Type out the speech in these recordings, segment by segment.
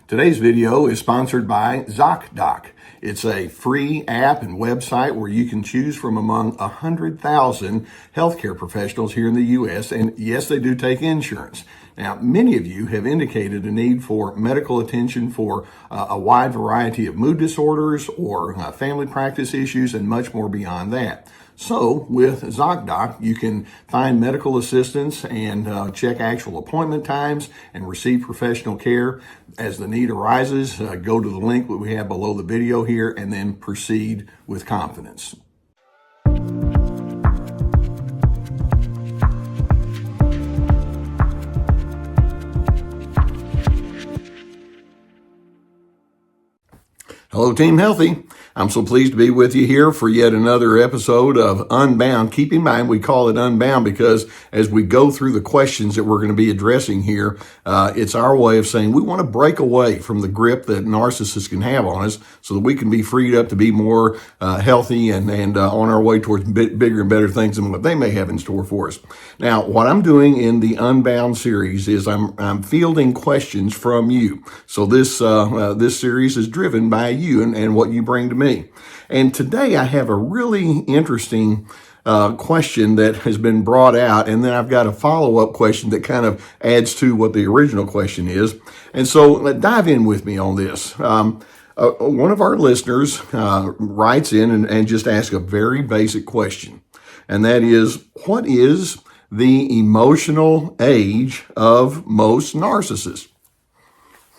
Today's video is sponsored by ZocDoc. It's a free app and website where you can choose from among 100,000 healthcare professionals here in the U.S. And yes, they do take insurance. Now, many of you have indicated a need for medical attention for a wide variety of mood disorders or family practice issues and much more beyond that. So with ZocDoc, you can find medical assistance and check actual appointment times and receive professional care. As the need arises, go to the link that we have below the video here and then proceed with confidence. Hello, Team Healthy. I'm so pleased to be with you here for yet another episode of Unbound. Keep in mind, we call it Unbound because as we go through the questions that we're going to be addressing here, it's our way of saying we want to break away from the grip that narcissists can have on us so that we can be freed up to be more healthy and on our way towards bigger and better things than what they may have in store for us. Now, what I'm doing in the Unbound series is I'm fielding questions from you. So this series is driven by you and what you bring to me. And today I have a really interesting question that has been brought out, and then I've got a follow-up question that kind of adds to what the original question is. And so dive in with me on this. One of our listeners writes in and just asks a very basic question, and that is, what is the emotional age of most narcissists?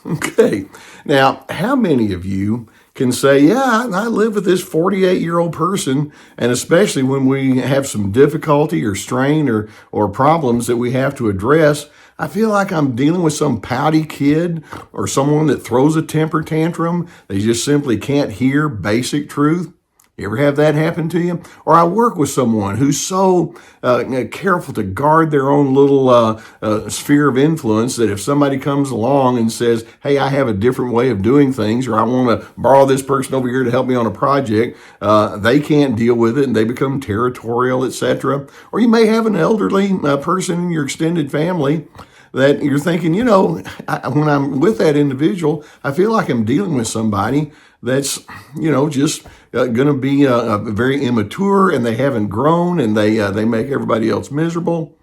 Okay, now how many of you can say, yeah, I live with this 48-year-old person, and especially when we have some difficulty or strain or problems that we have to address, I feel like I'm dealing with some pouty kid or someone that throws a temper tantrum. They just simply can't hear basic truth. You ever have that happen to you? Or I work with someone who's so careful to guard their own little sphere of influence that if somebody comes along and says, hey, I have a different way of doing things, or I want to borrow this person over here to help me on a project, they can't deal with it and they become territorial, etc. Or you may have an elderly person in your extended family that you're thinking, when I'm with that individual, I feel like I'm dealing with somebody that's, just going to be very immature, and they haven't grown, and they make everybody else miserable.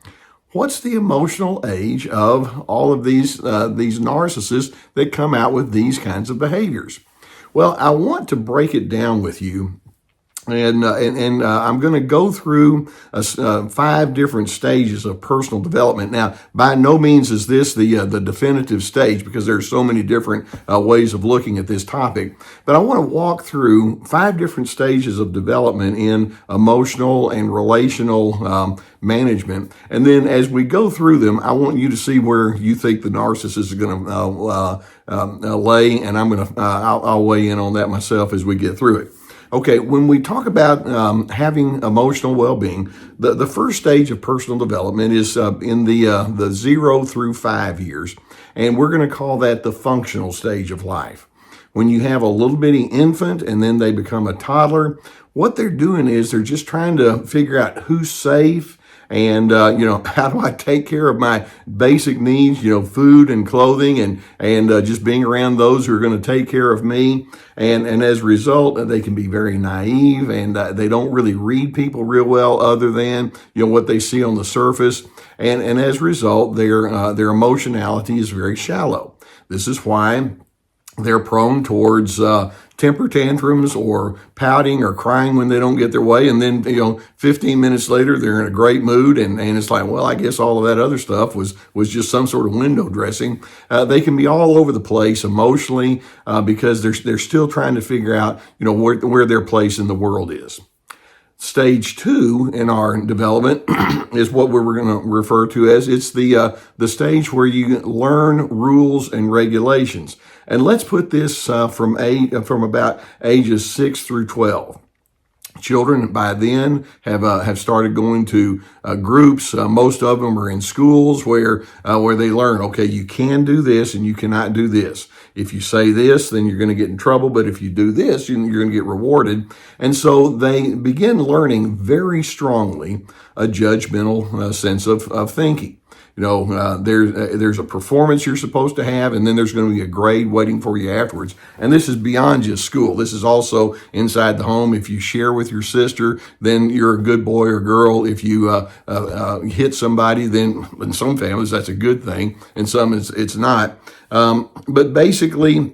What's the emotional age of all of these narcissists that come out with these kinds of behaviors? Well, I want to break it down with you. And I'm going to go through 5 different stages of personal development. Now, by no means is this the definitive stage, because there are so many different ways of looking at this topic. But I want to walk through 5 different stages of development in emotional and relational management. And then as we go through them, I want you to see where you think the narcissist is going to lay, and I'll weigh in on that myself as we get through it. Okay, when we talk about having emotional well-being, the first stage of personal development is in the 0 through 5 years, and we're going to call that the functional stage of life. When you have a little bitty infant and then they become a toddler, what they're doing is they're just trying to figure out who's safe and, how do I take care of my basic needs, food and clothing and just being around those who are going to take care of me. And as a result, they can be very naive and they don't really read people real well other than, what they see on the surface. And as a result, their emotionality is very shallow. This is why they're prone towards temper tantrums or pouting or crying when they don't get their way. And then, 15 minutes later, they're in a great mood. And it's like, well, I guess all of that other stuff was just some sort of window dressing. They can be all over the place emotionally because they're still trying to figure out, where their place in the world is. Stage 2 in our development is what we're going to refer to as it's the stage where you learn rules and regulations. And let's put this from about ages 6 through 12. Children by then have started going to groups. Most of them are in schools where they learn, okay, you can do this and you cannot do this. If you say this, then you're going to get in trouble. But if you do this, you're going to get rewarded. And so they begin learning very strongly a judgmental sense of thinking. There's a performance you're supposed to have, and then there's going to be a grade waiting for you afterwards. And this is beyond just school. This is also inside the home. If you share with your sister, then you're a good boy or girl. If you hit somebody, then in some families that's a good thing, in some it's not. But basically,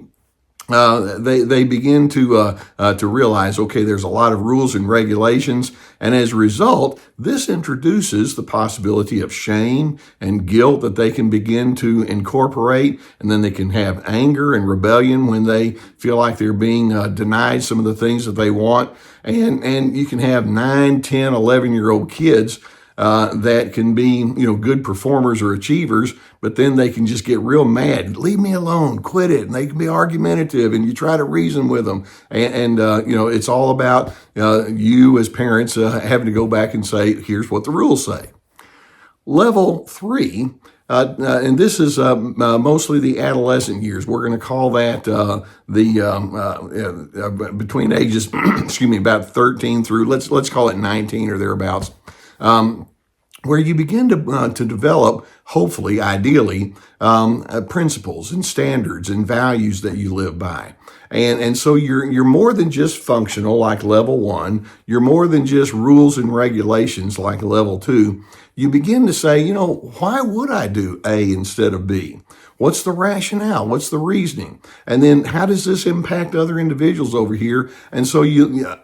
they begin to realize, okay, there's a lot of rules and regulations, and as a result, this introduces the possibility of shame and guilt that they can begin to incorporate, and then they can have anger and rebellion when they feel like they're being denied some of the things that they want, and you can have 9, 10, 11-year-old kids that can be, good performers or achievers, but then they can just get real mad. Leave me alone, quit it. And they can be argumentative, and you try to reason with them. And it's all about you as parents having to go back and say, here's what the rules say. Level 3, and this is mostly the adolescent years. We're going to call that between ages, about 13 through, let's call it 19 or thereabouts. Where you begin to develop, hopefully, ideally, principles and standards and values that you live by. And so you're more than just functional like level 1. You're more than just rules and regulations like level 2. You begin to say, why would I do A instead of B? What's the rationale? What's the reasoning? And then how does this impact other individuals over here? And so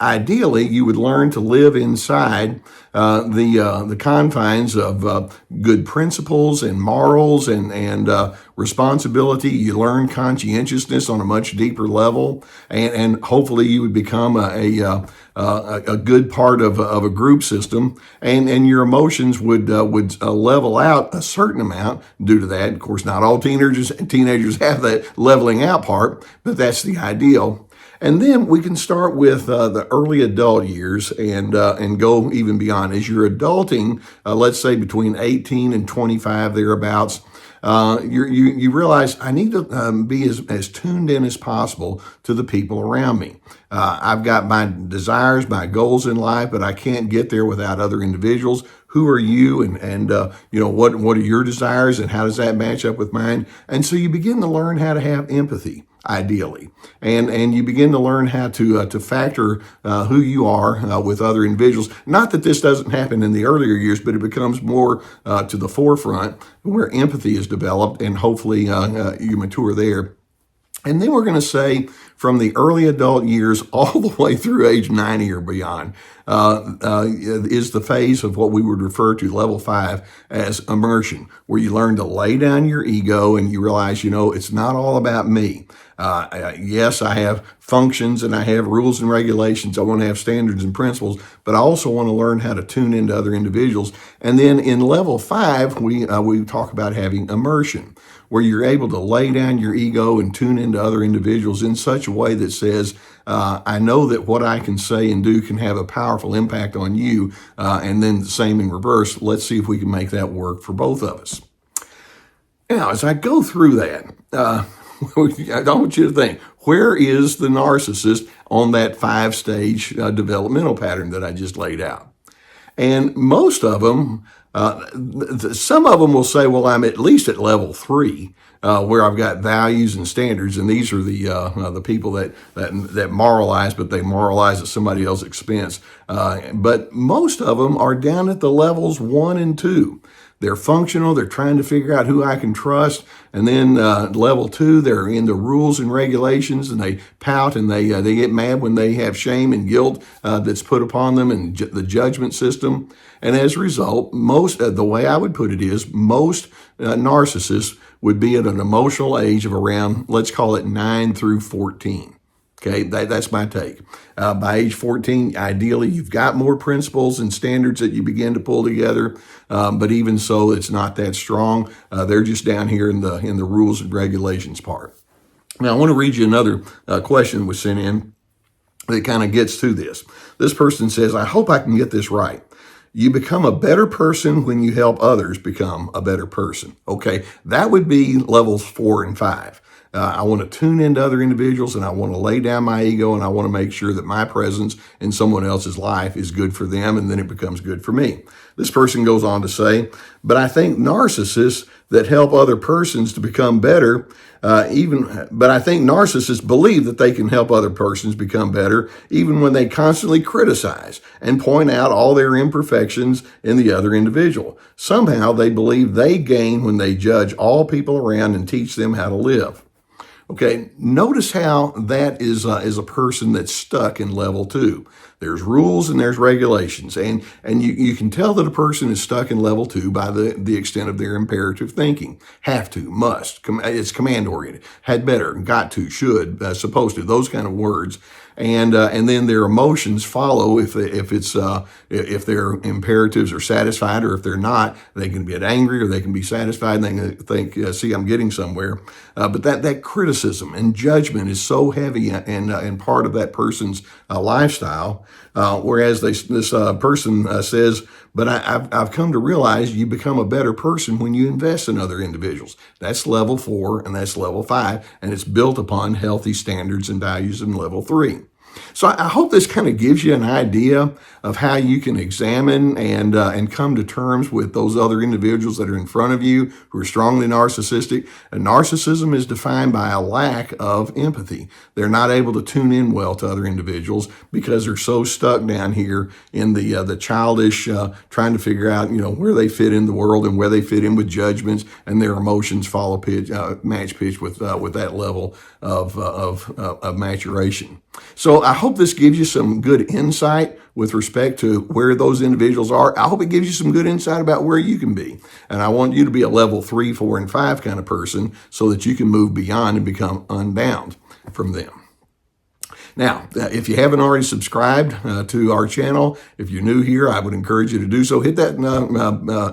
ideally, you would learn to live inside the confines of good principles and morals and responsibility. You learn conscientiousness on a much deeper level, and hopefully you would become a good part of a group system, and your emotions would level out a certain amount due to that. Of course, not all teenagers have that leveling out part, but that's the ideal. And then we can start with the early adult years and go even beyond. As you're adulting, let's say between 18 and 25 thereabouts, you realize I need to be as tuned in as possible to the people around me. I've got my desires, my goals in life, but I can't get there without other individuals. Who are you, and what are your desires, and how does that match up with mine? And so you begin to learn how to have empathy, ideally, and you begin to learn how to factor who you are with other individuals. Not that this doesn't happen in the earlier years, but it becomes more to the forefront where empathy is developed, and hopefully you mature there. And then we're going to say from the early adult years all the way through age 90 or beyond is the phase of what we would refer to, level 5, as immersion, where you learn to lay down your ego and you realize, it's not all about me. Yes, I have functions and I have rules and regulations. I want to have standards and principles, but I also want to learn how to tune into other individuals. And then in level 5, we talk about having immersion, where you're able to lay down your ego and tune into other individuals in such a way that says, I know that what I can say and do can have a powerful impact on you, and then the same in reverse. Let's see if we can make that work for both of us. Now, as I go through that, I want you to think, where is the narcissist on that 5-stage developmental pattern that I just laid out? And most of them, some of them will say, well, I'm at least at level 3, where I've got values and standards, and these are the people that moralize, but they moralize at somebody else's expense. But most of them are down at the levels 1 and 2. They're functional. They're trying to figure out who I can trust. And then level 2, they're in the rules and regulations, and they pout and they get mad when they have shame and guilt that's put upon them, and the judgment system. And as a result, the way I would put it is most narcissists would be at an emotional age of around, let's call it 9 through 14. Okay, that's my take. By age 14, ideally, you've got more principles and standards that you begin to pull together, but even so, it's not that strong. They're just down here in the rules and regulations part. Now, I want to read you another question that was sent in that kind of gets to this. This person says, I hope I can get this right. You become a better person when you help others become a better person. Okay, that would be levels 4 and 5. I want to tune into other individuals, and I want to lay down my ego, and I want to make sure that my presence in someone else's life is good for them, and then it becomes good for me. This person goes on to say, but I think narcissists that help other persons to become better, but I think narcissists believe that they can help other persons become better, even when they constantly criticize and point out all their imperfections in the other individual. Somehow they believe they gain when they judge all people around and teach them how to live. Okay, notice how that is a person that's stuck in level 2. There's rules and there's regulations, and you can tell that a person is stuck in level 2 by the extent of their imperative thinking. Have to, must, it's command oriented. Had better, got to, should, supposed to, those kind of words. And then their emotions follow if their imperatives are satisfied, or if they're not. They can get angry, or they can be satisfied, and they can think, see, I'm getting somewhere. But that criticism and judgment is so heavy and part of that person's lifestyle. Whereas this person says, but I've come to realize you become a better person when you invest in other individuals. That's level 4 and that's level 5, and it's built upon healthy standards and values in level 3. So I hope this kind of gives you an idea of how you can examine and come to terms with those other individuals that are in front of you who are strongly narcissistic. And narcissism is defined by a lack of empathy. They're not able to tune in well to other individuals because they're so stuck down here in the childish, trying to figure out where they fit in the world and where they fit in with judgments, and their emotions follow match pitch with that level of maturation. So I hope this gives you some good insight with respect to where those individuals are. I hope it gives you some good insight about where you can be. And I want you to be a level 3, 4, and 5 kind of person so that you can move beyond and become unbound from them. Now, if you haven't already subscribed to our channel, if you're new here, I would encourage you to do so. Hit that,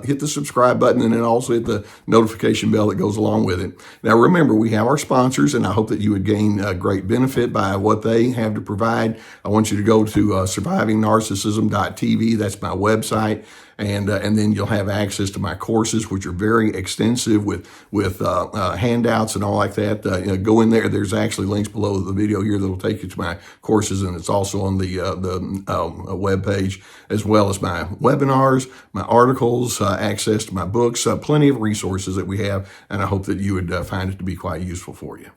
hit the subscribe button, and then also hit the notification bell that goes along with it. Now, remember, we have our sponsors, and I hope that you would gain great benefit by what they have to provide. I want you to go to survivingnarcissism.tv. That's my website. And then you'll have access to my courses, which are very extensive with handouts and all like that. Go in there. There's actually links below the video here that will take you to my courses, and it's also on the web page, as well as my webinars, my articles, access to my books, plenty of resources that we have, and I hope that you would find it to be quite useful for you.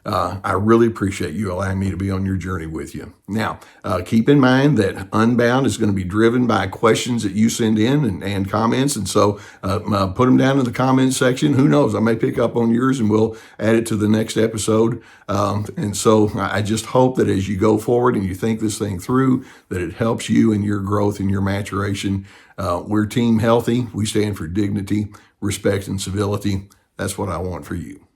I really appreciate you allowing me to be on your journey with you. Now, keep in mind that Unbound is going to be driven by questions that you send in and comments. And so put them down in the comments section. Who knows? I may pick up on yours and we'll add it to the next episode. And so I just hope that as you go forward and you think this thing through, that it helps you in your growth and your maturation. We're Team Healthy. We stand for dignity, respect, and civility. That's what I want for you.